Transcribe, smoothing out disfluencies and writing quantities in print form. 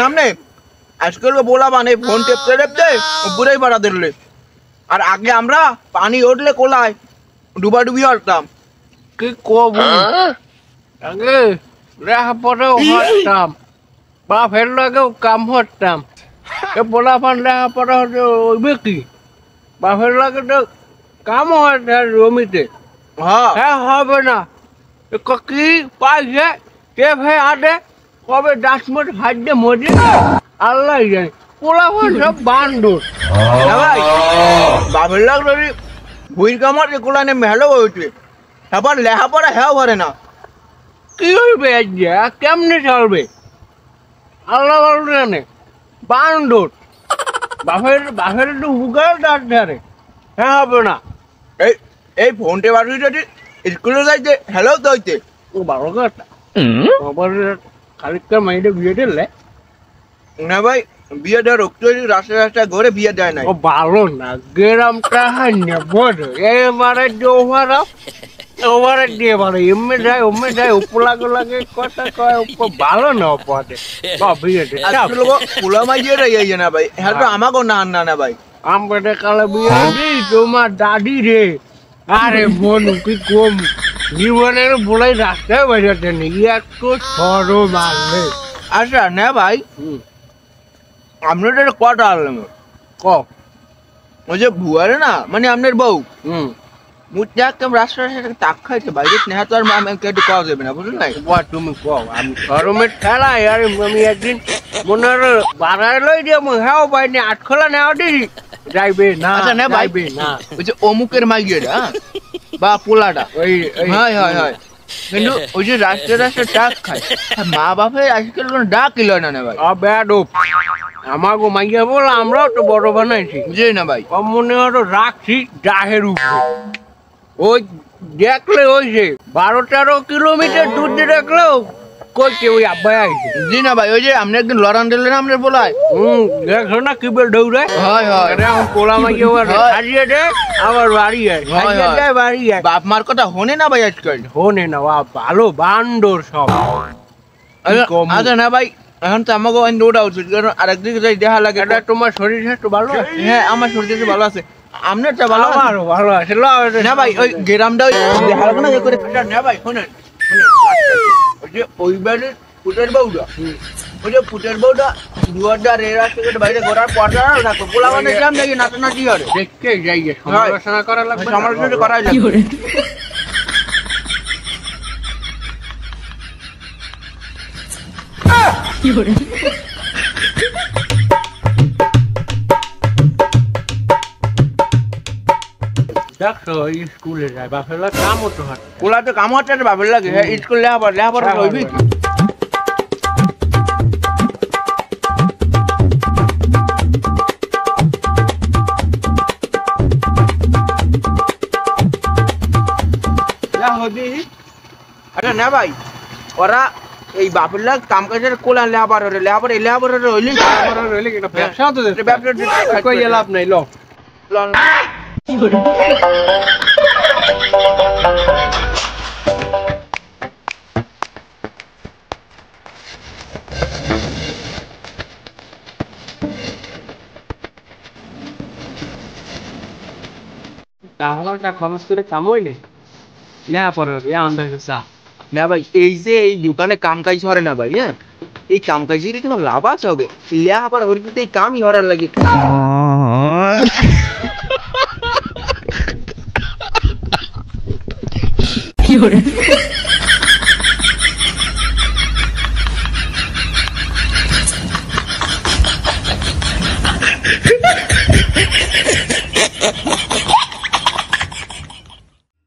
हमने आजकल वो बोला बाने फोन टेपते टेपते बुराई पड़ा दिले और आगे हमरा पानी उठले कोलाय डुबा डुबी हरताम কি কব আগে লেখাপড়াও হতাম বাপের লাগেও কাম হতাম এ পোলাপান লেখাপড়া হতে ওইবে কি বাপের লাগে তো কাম হয় না জমিতে हाँ হ্যাঁ হবে না কি পাইছে কে ভাই আদে কবে 10 মিনিট হাইডে মরে আল্লাহ জানে পোলাপান সব বান্দর ना भाई बाबेर लाग रे बुइर कामर के कोला ने महलो होइते তারপর লেখাপড়া হ্যাঁ ভরে না কি হইবে আজ্ঞা কেমনে চলবে আল্লাহ ভালো জানে বান্দর বাপের একটু হুগার ডাক ধারে হ্যাঁ হবে না এই এই ফোনটে বাড়ি যদি স্কুলে যাইতে হ্যালো তো হইতে ও ভালো কথা আবার খালিকার মাইন্ডে বিয়ে দিলে না ভাই বিয়ে দেওয়ার রক্ত রাস্তা রাস্তা ঘরে বিয়ে দেয় নাই ও ভালো না গ্রামটা হান্যা বড় এবারে জোহারা ওভারে দিয়ে ভালো এমনি যায় উপলা লাগে কথা কয় ভালো না পথে বিয়ে আসলে পোলা মাই দিয়ে রই না ভাই হ্যাঁ তো আমাকেও না না না ভাই আমবেটে কালে বিয়ে দিই তোমার দাদি রে আরে বোন কি কম জীবনের বলাই রাস্তায় বেরোতে নেই একটু সরো মারলে আচ্ছা না ভাই আপনাদের কটা আনলাম ক ওই যে ভুয়ারে না মানে আপনার বউ হুম মুদ্রা কেম রাস্তা রাস্তা তাক খাইছে বাইরে নেহা তো আর আমাকে একটু কওয়া যাবে না বুঝলেন নাই বাহ তুমি কও আমি গরমের ঠেলায় আরে আমি একদিন মনে হয় বাড়ায় লই দিয়ে হ্যাঁ পাইনি আটখোলা নেওয়া দিই যাইবে না আচ্ছা না ভাই যাইবে না ওই যে অমুকের মাইগেটা বা পোলাটা ওই হয় হয় হয় কিন্তু ওই যে রাস্তা রাস্তা ডাক খায় মা বাপে আজকাল কোনো ডাক ইল না না ভাই ব্যাড আমাকে মাইয়া বল আমরাও তো বড় বানাইছি জি না ভাই মনে হয় রাখছি ডাহের উপরে ওই দেখলে ওই যে 12-13 কিলোমিটার দূর দিয়ে দেখলেও করছে ওই আব্বাই আইছে জি না ভাই ওই যে আপনি একদিন লড়ান দিলেন আপনার বলায় দেখছো না কি বেল দৌড়ে হয় হয় এখন পোলা মাইয়া হারিয়ে দেয় আবার বাড়ি যায় হারিয়ে যায় বাড়ি যায় বাপ মার কথা হনে না ভাই আজকাল হনে না ভালো বান্দর সব আচ্ছা না ভাই এখন তো আমাকে ওই দৌড়া উচিত কারণ আরেকদিকে যাই দেখা লাগে এটা তোমার শরীর স্বাস্থ্য ভালো আছে হ্যাঁ আমার শরীর ভালো আছে আপনারটা ভালো আছে আমারও ভালো আছে না ভাই ওই গ্রামটা দেখা লাগবে না যে করে না ভাই শোনেন ওই যে ওই বাড়ির পুটের বউটা ওই যে পুটের বউটা দুয়ারটা রে রাস্তা বাইরে ঘোরার পর্দা রাখো পোলা মানে যাম নাকি নাচানাচি করে দেখতে যাই সমালোচনা করা লাগবে সমালোচনা করা যাবে দেখছো স্কুলে যায় বাপের কামও তো হয় পোলা তো কাম হচ্ছে বাবার লাগে হ্যাঁ স্কুল লেখাপড়া হইবি আচ্ছা না ভাই ওরা এই বাপের লাগ কাম কাজের কোলা লেখাপড়া হইলি ব্যবসা তো ব্যবসা কই লাভ নাই লো তাহলে খরচ করে কামইলে না পরে না ভাই এই যে এই দোকানে কাম কাজ হরে না ভাই হ্যাঁ এই কাম কাজের কোনো লাভ আছে হবে লেখাপড়া হলে কিন্তু এই কামই হরার লাগে কি